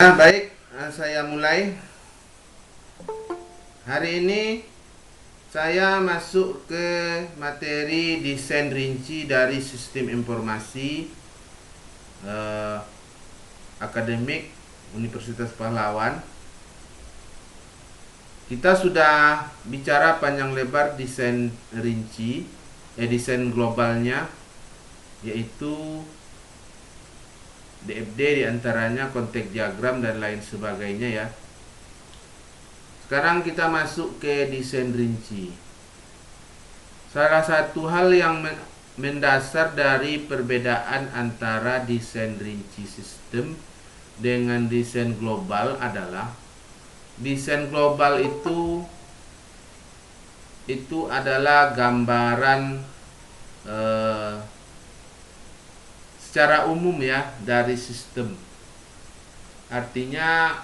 Baik, saya mulai. Hari ini saya masuk ke materi desain rinci dari sistem informasi akademik Universitas Pahlawan. Kita sudah bicara panjang lebar desain rinci, desain globalnya, yaitu DFD diantaranya, konteks diagram dan lain sebagainya ya. Sekarang kita masuk ke desain rinci. Salah satu hal yang mendasar dari perbedaan antara desain rinci sistem dengan desain global adalah desain global itu adalah gambaran secara umum ya dari sistem. Artinya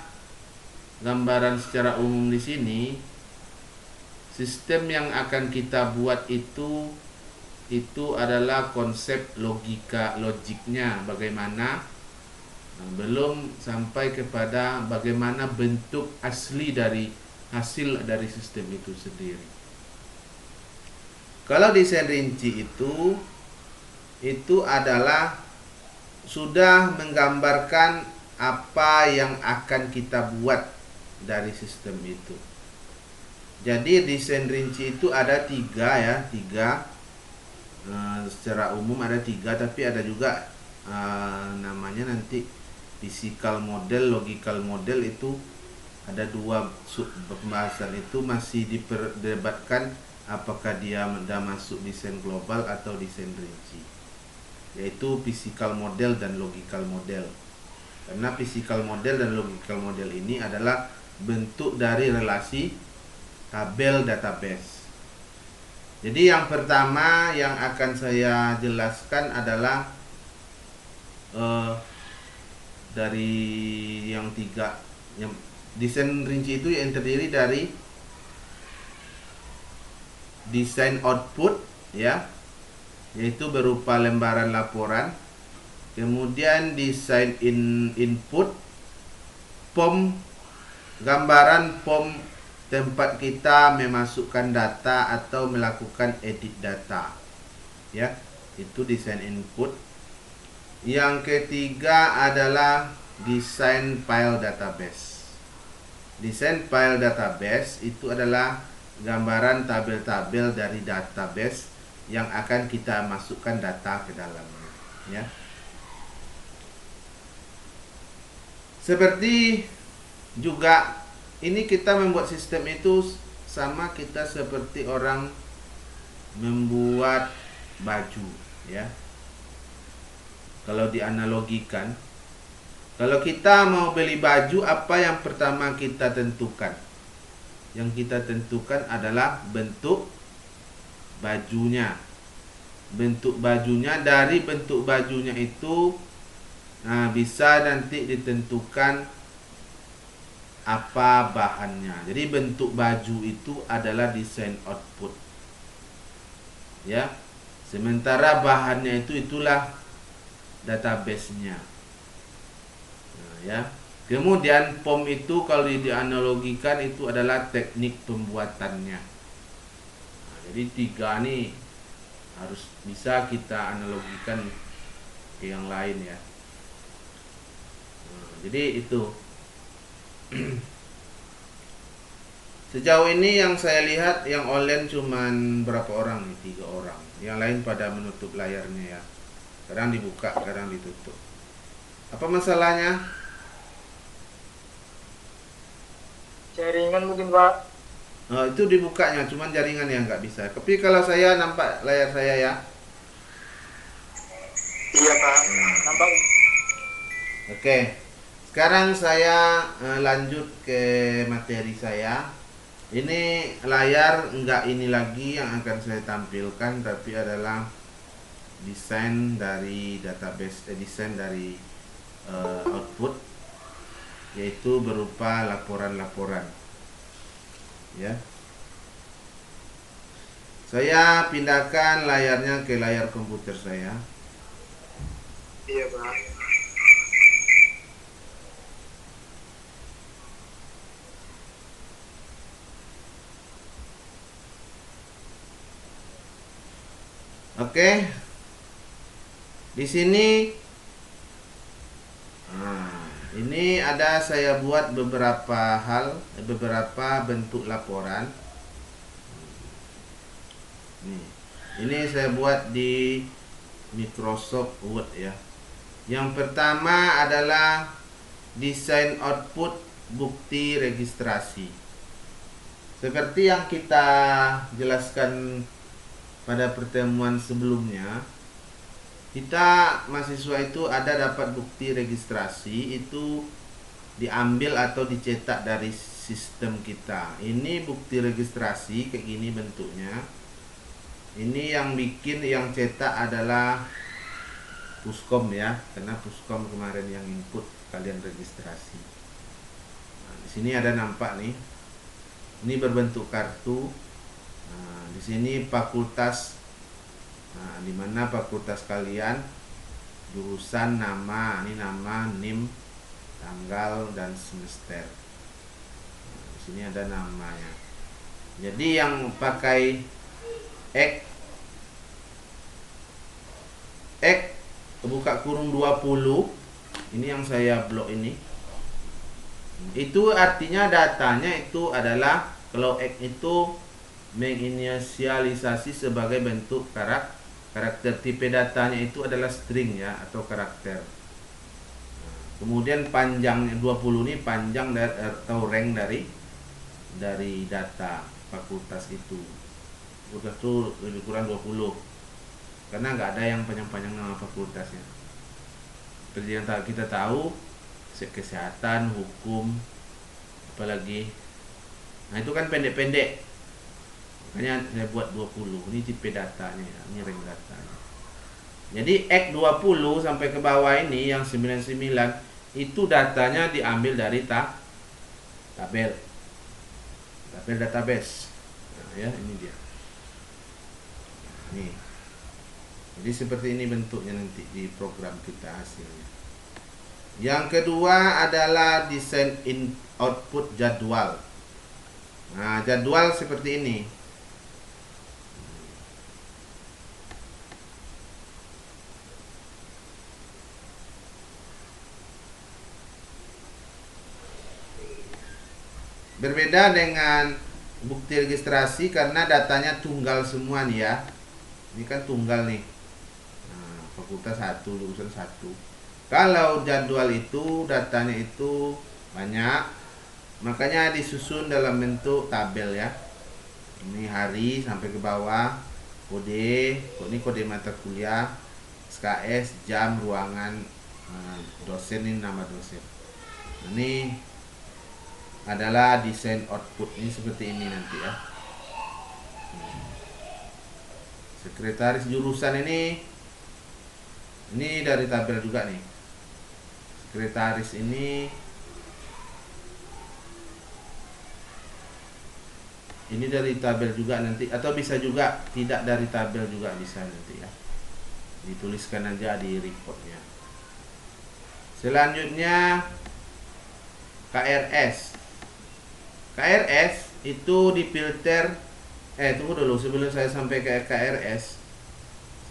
gambaran secara umum di sini, sistem yang akan kita buat itu adalah konsep logiknya bagaimana, belum sampai kepada bagaimana bentuk asli dari hasil dari sistem itu sendiri. Kalau desain rinci itu adalah sudah menggambarkan apa yang akan kita buat dari sistem itu. Jadi desain rinci itu ada tiga. Secara umum ada tiga, tapi ada juga namanya nanti physical model, logical model, itu ada dua pembahasan itu masih diperdebatkan apakah dia sudah masuk desain global atau desain rinci, yaitu physical model dan logical model. Karena physical model dan logical model ini adalah bentuk dari relasi tabel database. Jadi yang pertama yang akan saya jelaskan adalah dari yang tiga. Yang desain rinci itu yang terdiri dari desain output ya, yaitu berupa lembaran laporan. Kemudian desain input, POM, gambaran POM tempat kita memasukkan data atau melakukan edit data ya, itu desain input. Yang ketiga adalah desain file database. Desain file database itu adalah gambaran tabel-tabel dari database yang akan kita masukkan data ke dalamnya ya. Seperti juga ini kita membuat sistem itu sama kita seperti orang membuat baju ya. Kalau dianalogikan, kalau kita mau beli baju, apa yang pertama kita tentukan? Yang kita tentukan adalah bentuk bajunya. Bentuk bajunya, dari bentuk bajunya itu bisa nanti ditentukan apa bahannya. Jadi bentuk baju itu adalah desain output ya. Sementara bahannya itulah database-nya ya. Kemudian POM itu kalau dianalogikan itu adalah teknik pembuatannya. Jadi tiga nih harus bisa kita analogikan ke yang lain ya. Jadi itu sejauh ini yang saya lihat yang online cuman berapa orang nih? 3 orang. Yang lain pada menutup layarnya ya. Kadang dibuka, kadang ditutup. Apa masalahnya? Jaringan mungkin Pak. Itu dibukanya, cuman jaringan yang nggak bisa. Tapi kalau saya nampak layar saya ya. Iya Pak. Nampak. Oke. Sekarang saya lanjut ke materi saya. Ini layar enggak ini lagi yang akan saya tampilkan, tapi adalah desain dari database, desain dari output, yaitu berupa laporan-laporan ya. Saya pindahkan layarnya ke layar komputer saya. Iya Pak. Oke. Di sini ini ada saya buat beberapa beberapa bentuk laporan. Ini saya buat di Microsoft Word ya. Yang pertama adalah desain output bukti registrasi. Seperti yang kita jelaskan pada pertemuan sebelumnya, kita mahasiswa itu ada dapat bukti registrasi itu diambil atau dicetak dari sistem kita. Ini bukti registrasi kayak gini bentuknya. Ini yang bikin, yang cetak adalah Puskom ya, karena Puskom kemarin yang input kalian registrasi. Nah, di sini ada nampak nih. Ini berbentuk kartu. Nah, di sini fakultas. Nah, di mana fakultas kalian, jurusan, nama, ini nama, NIM, tanggal dan semester. Nah, di sini ada namanya. Jadi yang pakai X buka kurung 20, ini yang saya blok ini. Itu artinya datanya itu adalah, kalau X itu menginisialisasi sebagai bentuk karakter. Tipe datanya itu adalah string ya, atau karakter. Kemudian panjangnya 20 ini panjang dari, atau rank dari data fakultas itu. Fakultas itu lebih kurang 20. Karena nggak ada yang panjang-panjang nama fakultasnya. Seperti yang kita tahu, kesehatan, hukum, apalagi. Nah, itu kan pendek-pendek. Makanya saya buat 20. Ini tipe datanya ya, ini rank datanya. Jadi X20 sampai ke bawah ini yang 99 itu datanya diambil dari tabel database. Nah, ya, ini dia. Nih. Jadi seperti ini bentuknya nanti di program kita hasilnya. Yang kedua adalah desain output jadwal. Nah, jadwal seperti ini. Berbeda dengan bukti registrasi karena datanya tunggal semua nih ya. Ini kan tunggal nih. Nah, fakultas 1, jurusan 1. Kalau jadwal itu datanya itu banyak, makanya disusun dalam bentuk tabel ya. Ini hari sampai ke bawah, kode, ini kode mata kuliah, SKS, jam, ruangan, dosen, ini nama dosen. Ini adalah desain output, ini seperti ini nanti ya. Sekretaris jurusan ini dari tabel juga nih. Sekretaris ini dari tabel juga nanti, atau bisa juga tidak dari tabel juga bisa nanti ya. Dituliskan aja di reportnya. Selanjutnya KRS. KRS itu difilter. Tunggu dulu, sebelum saya sampai ke KRS,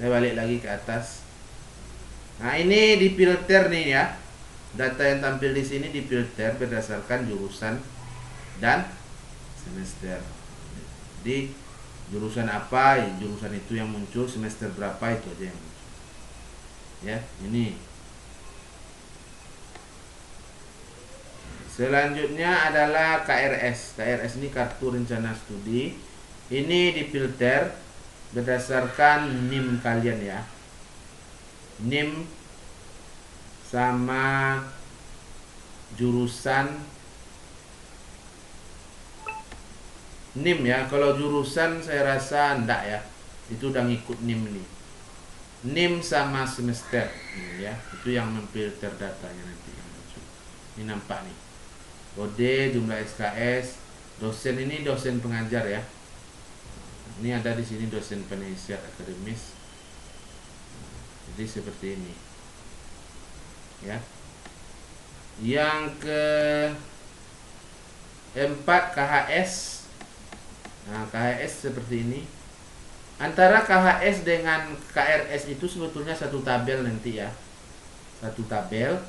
saya balik lagi ke atas. Nah, ini difilter nih ya. Data yang tampil di sini difilter berdasarkan jurusan dan semester. Di jurusan apa, jurusan itu yang muncul, semester berapa itu aja yang muncul. Ya, ini. Selanjutnya adalah KRS. KRS ini kartu rencana studi. Ini difilter berdasarkan NIM kalian ya. NIM sama jurusan. NIM ya. Kalau jurusan saya rasa enggak ya. Itu udah ngikut NIM nih. NIM sama semester ini ya. Itu yang memfilter datanya nanti yang muncul. Ini nampak nih. Kode, jumlah SKS, dosen ini dosen pengajar ya. Ini ada di sini dosen penasihat akademis. Jadi seperti ini. Ya. Yang keempat KHS. Nah, KHS seperti ini. antara KHS dengan KRS itu sebetulnya satu tabel nanti ya, satu tabel.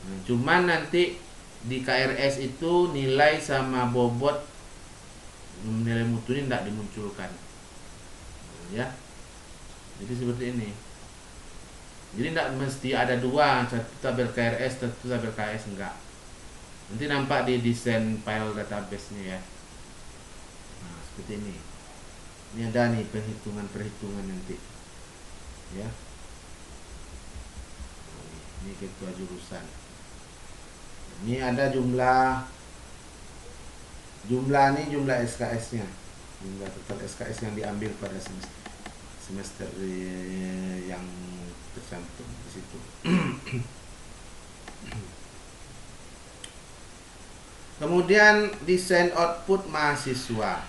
Nah, cuman nanti di KRS itu nilai sama bobot, nilai mutu ini tidak dimunculkan, ya. Jadi seperti ini. Jadi tidak mesti ada dua, satu tabel KRS, satu tabel KS, enggak. Nanti nampak di desain file database-nya ya. Nah, seperti ini. Ini ada nih perhitungan nanti. Ya. Ini ketua jurusan. Ini ada jumlah ini jumlah SKS-nya. Jumlah total SKS yang diambil pada semester yang tercantum di situ. Kemudian desain output mahasiswa.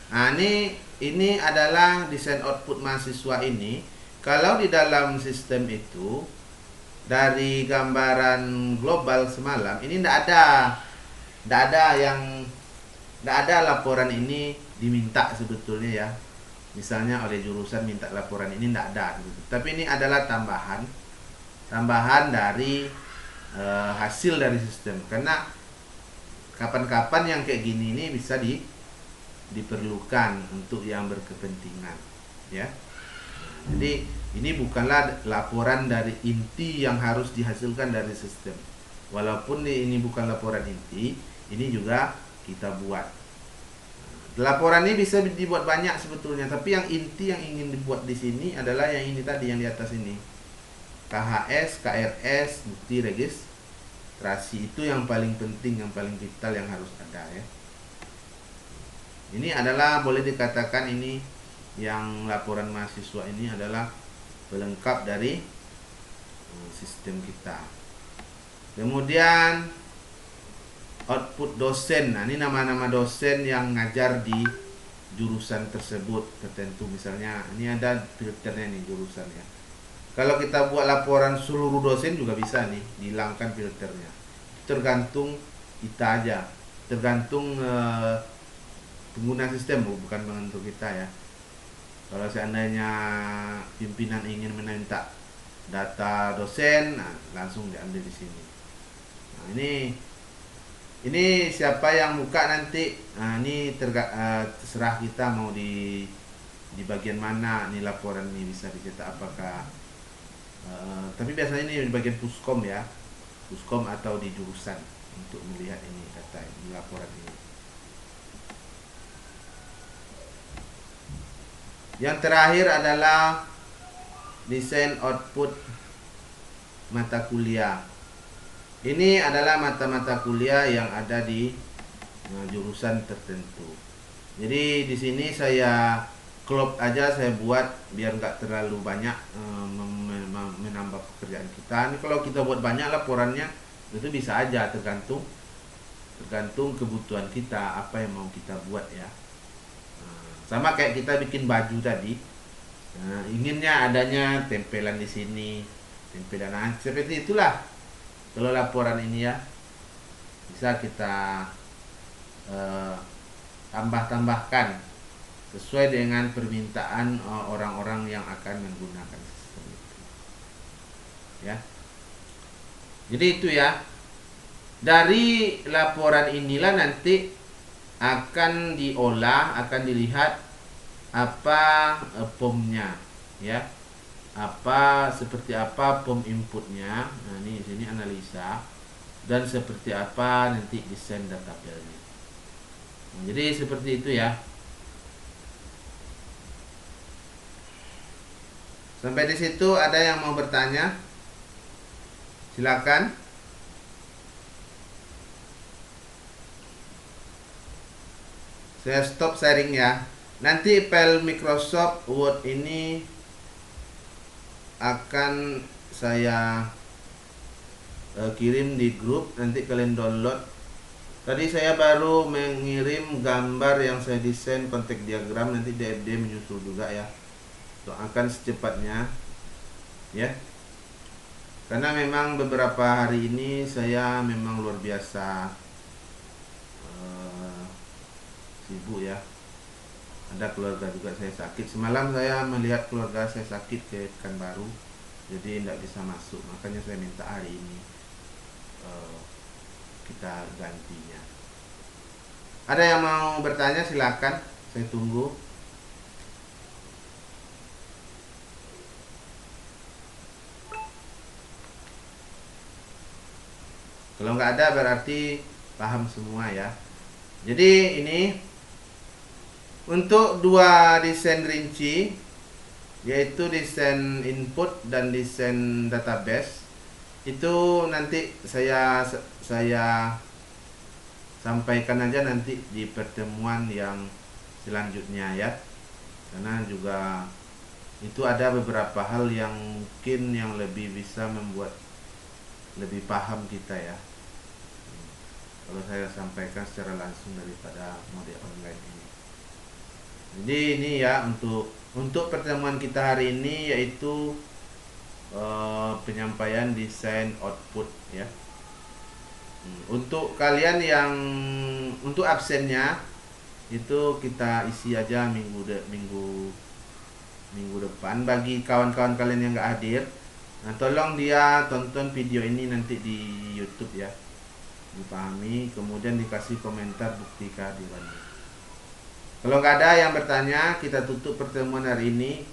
Nah, ini adalah desain output mahasiswa ini. Kalau di dalam sistem itu dari gambaran global semalam ini tidak ada laporan ini diminta sebetulnya ya. Misalnya oleh jurusan minta laporan ini tidak ada gitu. Tapi ini adalah tambahan dari hasil dari sistem, karena kapan-kapan yang kayak gini ini bisa diperlukan untuk yang berkepentingan ya. Jadi ini bukanlah laporan dari inti yang harus dihasilkan dari sistem. Walaupun ini bukan laporan inti, ini juga kita buat. Laporan ini bisa dibuat banyak sebetulnya, tapi yang inti yang ingin dibuat di sini adalah yang ini tadi, yang di atas ini. KHS, KRS, bukti registrasi, itu yang paling penting, yang paling vital, yang harus ada ya. Ini adalah boleh dikatakan ini yang laporan mahasiswa ini adalah pelengkap dari sistem kita. Kemudian output dosen. Nah, ini nama-nama dosen yang ngajar di jurusan tersebut tertentu. Misalnya ini ada filternya nih jurusan ya. Kalau kita buat laporan seluruh dosen juga bisa nih dihilangkan filternya. Tergantung kita aja, tergantung pengguna sistem, bukan menentu kita ya. Kalau seandainya pimpinan ingin meminta data dosen, nah, langsung diambil di sini. Nah, ini siapa yang buka nanti. Nah, ini terserah kita mau di bagian mana nih laporan ini bisa dicetak, apakah tapi biasanya ini di bagian puskom ya, puskom atau di jurusan untuk melihat ini data ini, laporan ini. Yang terakhir adalah desain output mata kuliah. Ini adalah mata-mata kuliah yang ada di jurusan tertentu. Jadi di sini saya klop aja, saya buat biar nggak terlalu banyak menambah pekerjaan kita. Ini kalau kita buat banyak laporannya itu bisa aja, tergantung kebutuhan kita, apa yang mau kita buat ya. Sama kayak kita bikin baju tadi, inginnya adanya tempelan di sini, tempelan seperti itulah. Kalau laporan ini ya bisa kita tambah-tambahkan sesuai dengan permintaan orang-orang yang akan menggunakan sistem itu. Ya. Jadi itu ya. Dari laporan inilah nanti akan diolah, akan dilihat apa POM-nya ya. Seperti apa POM inputnya. Nah, ini di sini analisa, dan seperti apa nanti desain database-nya. Nah, jadi seperti itu ya. Sampai di situ ada yang mau bertanya? Silakan. Saya stop sharing ya. Nanti file Microsoft Word ini akan saya kirim di grup, nanti kalian download. Tadi saya baru mengirim gambar yang saya desain kontak diagram, nanti DFD menyusul juga ya. Doakan secepatnya ya. Karena memang beberapa hari ini saya memang luar biasa sibuk ya. ada keluarga juga saya sakit. Semalam saya melihat keluarga saya sakit ke Pekanbaru, jadi tidak bisa masuk. Makanya saya minta hari ini kita gantinya. Ada yang mau bertanya silakan, saya tunggu. Kalau nggak ada berarti paham semua ya. Jadi ini untuk dua desain rinci, yaitu desain input dan desain database, itu nanti saya sampaikan aja nanti di pertemuan yang selanjutnya ya. Karena juga itu ada beberapa hal yang mungkin yang lebih bisa membuat lebih paham kita ya, kalau saya sampaikan secara langsung daripada model online ini. Jadi ini ya untuk pertemuan kita hari ini, yaitu penyampaian desain output ya. Untuk kalian yang untuk absennya itu kita isi aja minggu depan. Bagi kawan-kawan kalian yang nggak hadir, nah tolong dia tonton video ini nanti di YouTube ya, dipahami, kemudian dikasih komentar bukti kehadirannya. Kalau nggak ada yang bertanya, kita tutup pertemuan hari ini.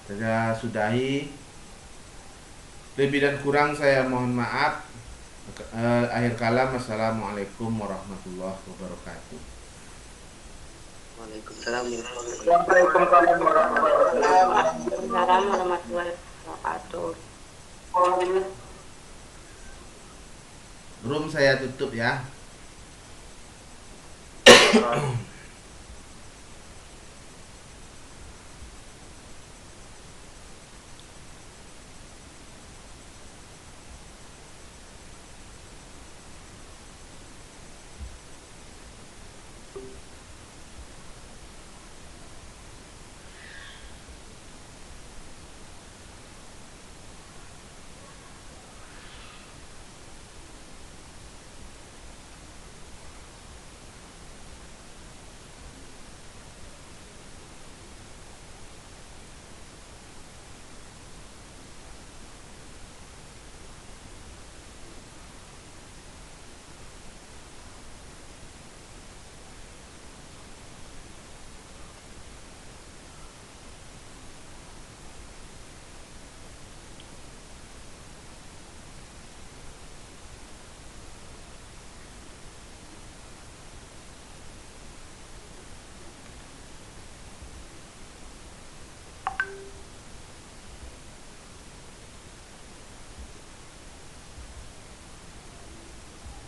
Saya sudahi. Lebih dan kurang saya mohon maaf. Akhir kalam, assalamualaikum warahmatullahi wabarakatuh. Waalaikumsalam Waalaikumsalam warahmatullahi wabarakatuh. Room saya tutup ya. wabarakatuh.